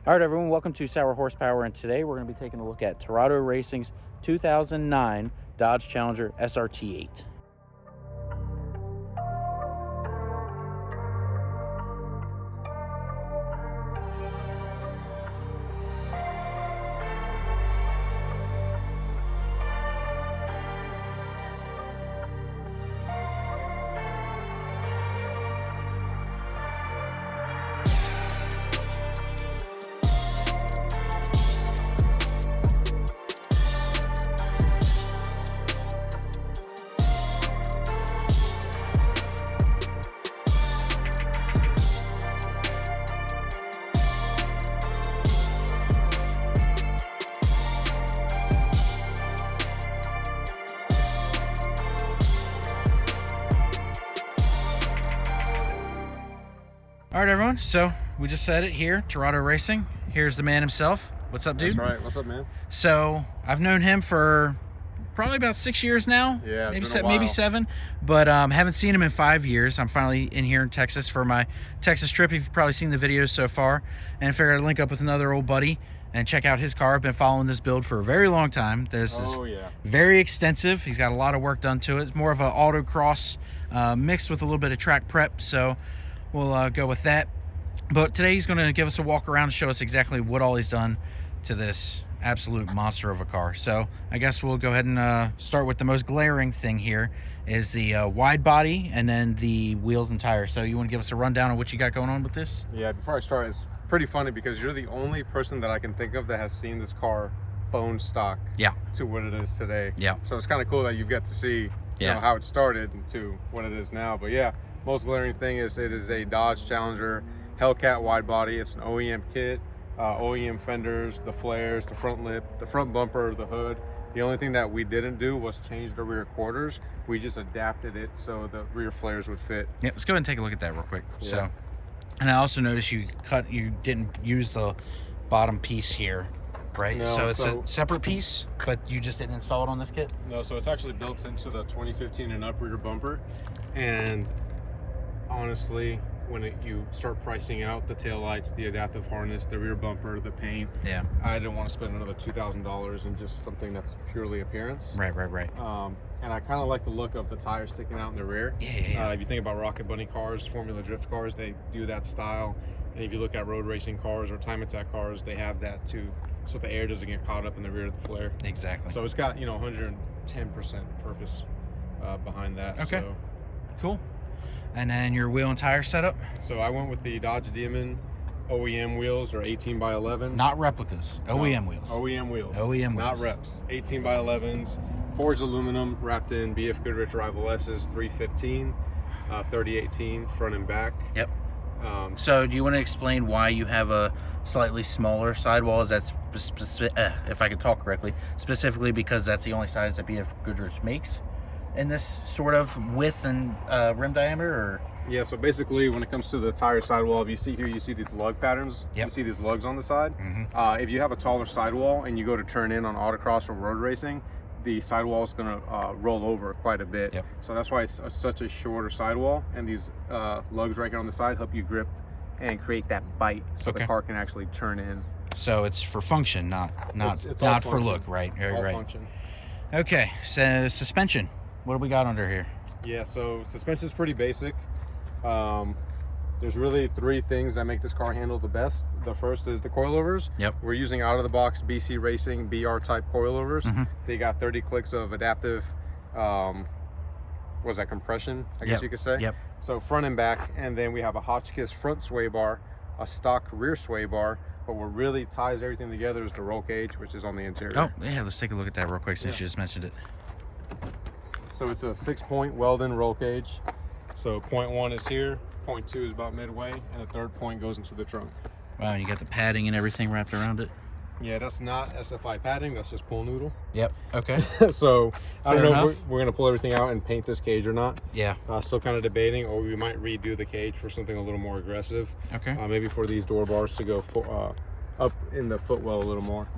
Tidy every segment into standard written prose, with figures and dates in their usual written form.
All right, everyone, welcome to Sour Horsepower, and today we're going to be taking a look at Tirado Racing's 2009 Dodge Challenger SRT8. All right, everyone, so we just said it here, Tirado Racing. Here's the man himself. What's up, dude? That's right. What's up, man? So I've known him for probably about 6 years now. Yeah, maybe 7, but haven't seen him in 5 years. I'm finally in here in Texas for my Texas trip. You've probably seen the videos so far, and I figured I'd link up with another old buddy and check out his car. I've been following this build for a very long time. Very extensive. He's got a lot of work done to it. It's more of an autocross mixed with a little bit of track prep, so we'll go with that. But today he's going to give us a walk around and show us exactly what all he's done to this absolute monster of a car. So I guess we'll go ahead and start with the most glaring thing here is the wide body and then the wheels and tires. So you want to give us a rundown on what you got going on with this? Yeah, before I start, it's pretty funny because you're the only person that I can think of that has seen this car bone stock to what it is today. Yeah. So it's kind of cool that you get to see you know, how it started to what it is now. But yeah, most glaring thing is it is a Dodge Challenger Hellcat wide body. It's an OEM kit, OEM fenders, the flares, the front lip, the front bumper, the hood. The only thing that we didn't do was change the rear quarters. We just adapted it so the rear flares would fit. Yeah, let's go ahead and take a look at that real quick. Yeah. So, and I also noticed you didn't use the bottom piece here, right? No, so it's a separate piece, but you just didn't install it on this kit? No, so it's actually built into the 2015 and up rear bumper. And honestly, when you start pricing out the taillights, the adaptive harness, the rear bumper, the paint, I didn't want to spend another $2,000 in just something that's purely appearance. Right. And I kind of like the look of the tires sticking out in the rear. If you think about Rocket Bunny cars, Formula Drift cars, they do that style. And if you look at road racing cars or time attack cars, they have that too, so the air doesn't get caught up in the rear of the flare. Exactly. So it's got, 110% purpose behind that. Okay. So. Cool. And then your wheel and tire setup? So I went with the Dodge Demon OEM wheels, or 18 by 11. Not replicas. OEM wheels. OEM wheels. OEM wheels. Not reps. 18 by 11s. Forged aluminum wrapped in BF Goodrich Rival S's 315, 3018 front and back. Yep. So do you want to explain why you have a slightly smaller sidewall? Is that, if I can talk correctly, specifically because that's the only size that BF Goodrich makes in this sort of width and rim diameter? Or? Yeah, so basically when it comes to the tire sidewall, if you see here, you see these lug patterns. You see these lugs on the side. If you have a taller sidewall and you go to turn in on autocross or road racing, the sidewall is going to roll over quite a bit. So that's why it's such a shorter sidewall, and these lugs right here on the side help you grip and create that bite so the car can actually turn in. So it's for function, not for look, right? All function. Okay, so suspension. What do we got under here? Yeah, so suspension is pretty basic. There's really 3 things that make this car handle the best. The first is the coilovers. We're using out of the box BC Racing BR type coilovers. They got 30 clicks of adaptive, compression, I guess you could say. So front and back, and then we have a Hotchkiss front sway bar, a stock rear sway bar, but what really ties everything together is the roll cage, which is on the interior. Oh, yeah, let's take a look at that real quick since you just mentioned it. So it's a 6-point Weldon roll cage. So point 1 is here, point 2 is about midway, and the third point goes into the trunk. Wow, and you got the padding and everything wrapped around it? Yeah, that's not SFI padding, that's just pull noodle. Okay. So I don't know if we're going to pull everything out and paint this cage or not. Still kind of debating, or we might redo the cage for something a little more aggressive. Maybe for these door bars to go up in the footwell a little more.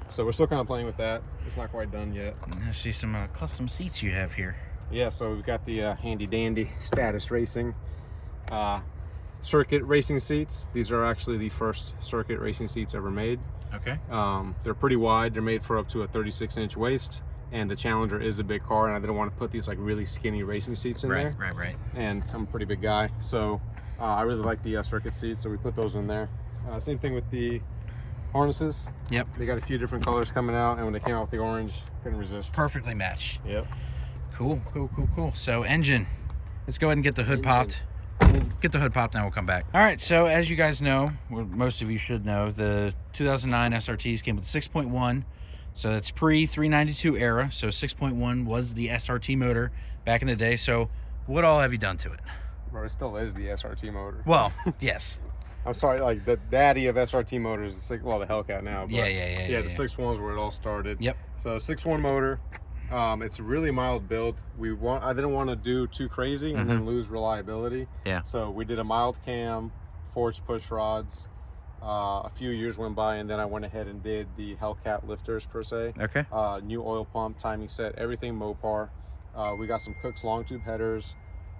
So we're still kind of playing with that. It's not quite done yet. I see some custom seats you have here. Yeah, so we've got the handy dandy Status Racing circuit racing seats. These are actually the first circuit racing seats ever made. Okay. They're pretty wide. They're made for up to a 36-inch waist, and the Challenger is a big car, and I didn't want to put these like really skinny racing seats in there. Right. And I'm a pretty big guy, so I really like the circuit seats, so we put those in there. Same thing with the harnesses. Yep. They got a few different colors coming out, and when they came out with the orange, couldn't resist. Perfectly matched. Yep. Cool. So engine. Let's go ahead and get the hood popped. Get the hood popped, now we'll come back. All right, so as you guys know, well, most of you should know, the 2009 SRTs came with 6.1. So that's pre-392 era. So 6.1 was the SRT motor back in the day. So what all have you done to it? Bro, it still is the SRT motor. Well, yes. I'm sorry, like the daddy of SRT motors is the Hellcat now. But Yeah. The 6.1 is where it all started. Yep. So 6.1 motor. It's a really mild build. I didn't want to do too crazy and then lose reliability. Yeah. So we did a mild cam, forged push rods. A few years went by, and then I went ahead and did the Hellcat lifters per se. Okay. New oil pump, timing set, everything Mopar. We got some Cook's long tube headers,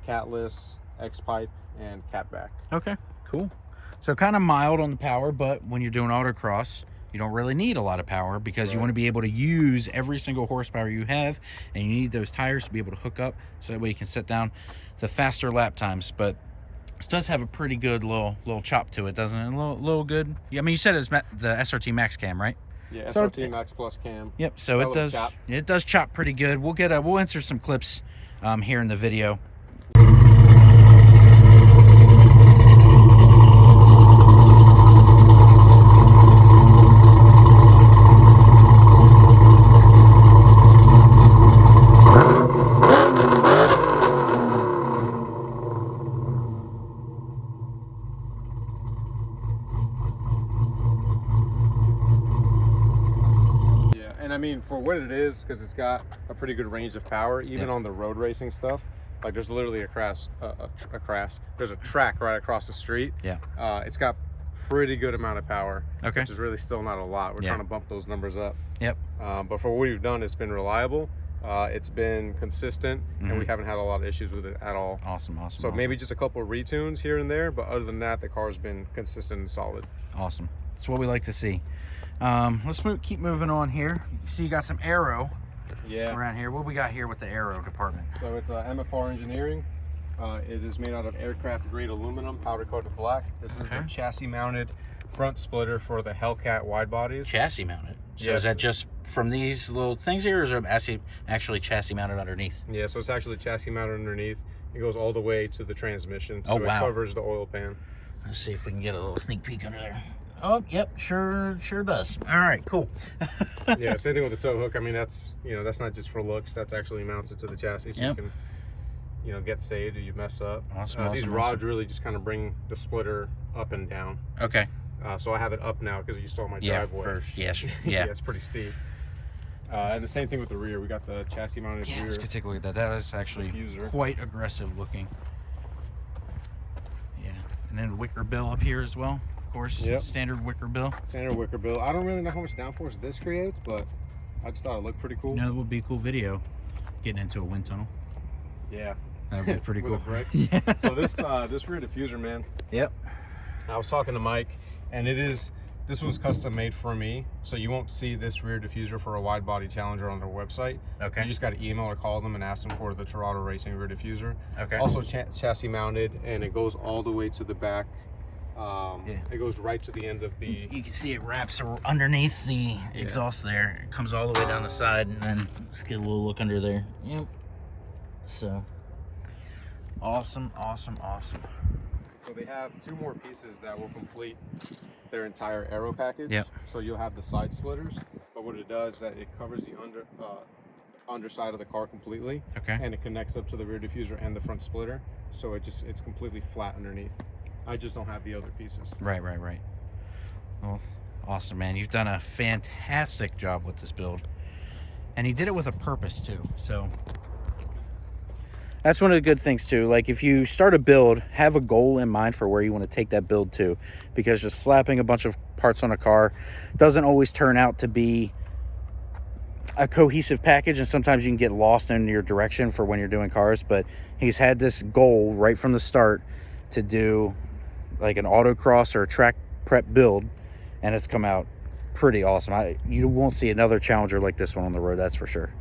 catless, X pipe, and catback. Okay. Cool. So kind of mild on the power, but when you're doing autocross, you don't really need a lot of power because you want to be able to use every single horsepower you have, and you need those tires to be able to hook up so that way you can set down the faster lap times. But this does have a pretty good little chop to it, doesn't it? A little good. Yeah, I mean, you said it's the SRT Max Cam, right? Yeah, so SRT Max Plus Cam. Yep. So it does chop pretty good. We'll insert some clips here in the video. I mean, for what it is, because it's got a pretty good range of power, even on the road racing stuff. Like, there's literally there's a track right across the street. Yeah. It's got pretty good amount of power. Okay. Which is really still not a lot. We're trying to bump those numbers up. Yep. But for what we've done, it's been reliable. It's been consistent, and we haven't had a lot of issues with it at all. Awesome. So maybe just a couple of retunes here and there, but other than that, the car's been consistent and solid. Awesome. That's what we like to see. Let's keep moving on here. You see you got some aero around here. What we got here with the aero department? So it's MFR Engineering. It is made out of aircraft grade aluminum, powder coated black. This is the chassis mounted front splitter for the Hellcat wide bodies. Chassis mounted? So yes. Is that just from these little things here, or is it actually chassis mounted underneath? Yeah, so it's actually chassis mounted underneath. It goes all the way to the transmission. So it covers the oil pan. Let's see if we can get a little sneak peek under there. Oh, yep, sure does. All right, cool. Yeah, same thing with the tow hook. I mean, that's not just for looks. That's actually mounted to the chassis, so you can, get saved if you mess up. Awesome. These rods really just kind of bring the splitter up and down. Okay. So I have it up now because you saw my driveway. Yeah. Yeah, it's pretty steep. And the same thing with the rear. We got the chassis mounted rear. Let's go take a look at that. That is actually Diffuser. Quite aggressive looking. Yeah, and then wicker bill up here as well. Of course, standard wicker bill. Standard wicker bill. I don't really know how much downforce this creates, but I just thought it looked pretty cool. That would be a cool video, getting into a wind tunnel. Yeah. That would be pretty cool. Yeah. So this rear diffuser, man. Yep. I was talking to Mike, and this was custom made for me, so you won't see this rear diffuser for a wide body Challenger on their website. Okay. You just got to email or call them and ask them for the Tirado Racing rear diffuser. Okay. Also chassis mounted, and it goes all the way to the back. It goes right to the end of the... You can see it wraps underneath the exhaust there. It comes all the way down the side, and then let's get a little look under there. Yep. So, awesome. So they have two more pieces that will complete their entire aero package. Yep. So you'll have the side splitters, but what it does is that it covers the underside of the car completely. Okay. And it connects up to the rear diffuser and the front splitter, so it's completely flat underneath. I just don't have the other pieces. Right. Well, awesome, man. You've done a fantastic job with this build, and he did it with a purpose too. So that's one of the good things too. Like, if you start a build, have a goal in mind for where you want to take that build to, because just slapping a bunch of parts on a car doesn't always turn out to be a cohesive package, and sometimes you can get lost in your direction for when you're doing cars. But he's had this goal right from the start to do like an autocross or a track prep build, and it's come out pretty awesome. You won't see another Challenger like this one on the road, that's for sure.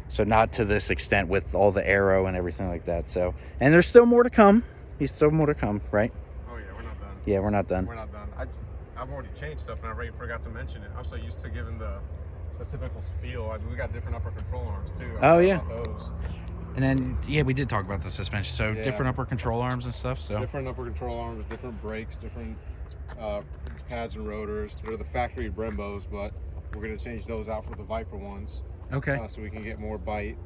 So not to this extent with all the aero and everything like that. So, and there's still more to come. He's still more to come, right? Oh yeah, we're not done. Yeah, we're not done. We're not done. I've already changed stuff, and I already forgot to mention it. I'm so used to giving the typical spiel. I mean, we got different upper control arms too. Oh yeah. Those. And then yeah, we did talk about the suspension. So yeah. different upper control arms and stuff. So different upper control arms, different brakes, different pads and rotors. They're the factory Brembos, but we're gonna change those out for the Viper ones. Okay. So we can get more bite.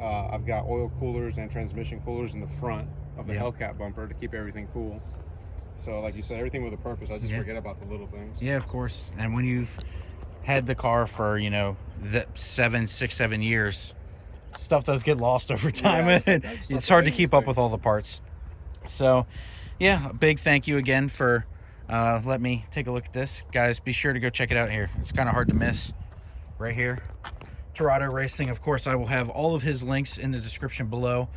I've got oil coolers and transmission coolers in the front of the Hellcat bumper to keep everything cool. So like you said, everything with a purpose. I just forget about the little things. Yeah, of course. And when you've had the car for, you know, the 7 years, stuff does get lost over time. Yeah, it's hard to keep up with all the parts. So yeah, a big thank you again for let me take a look at this. Guys, be sure to go check it out here. It's kind of hard to miss right here. Tirado Racing. Of course, I will have all of his links in the description below.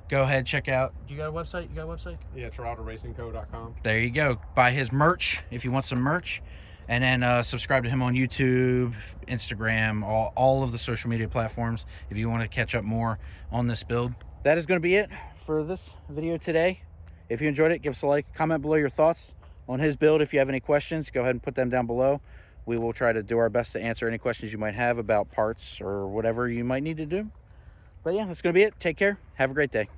Go ahead, check out. You got a website? You got a website? Yeah, TiradoRacingCo.com. There you go. Buy his merch if you want some merch. And then subscribe to him on YouTube, Instagram, all of the social media platforms if you want to catch up more on this build. That is going to be it for this video today. If you enjoyed it, give us a like. Comment below your thoughts on his build. If you have any questions, go ahead and put them down below. We will try to do our best to answer any questions you might have about parts or whatever you might need to do. But yeah, that's going to be it. Take care. Have a great day.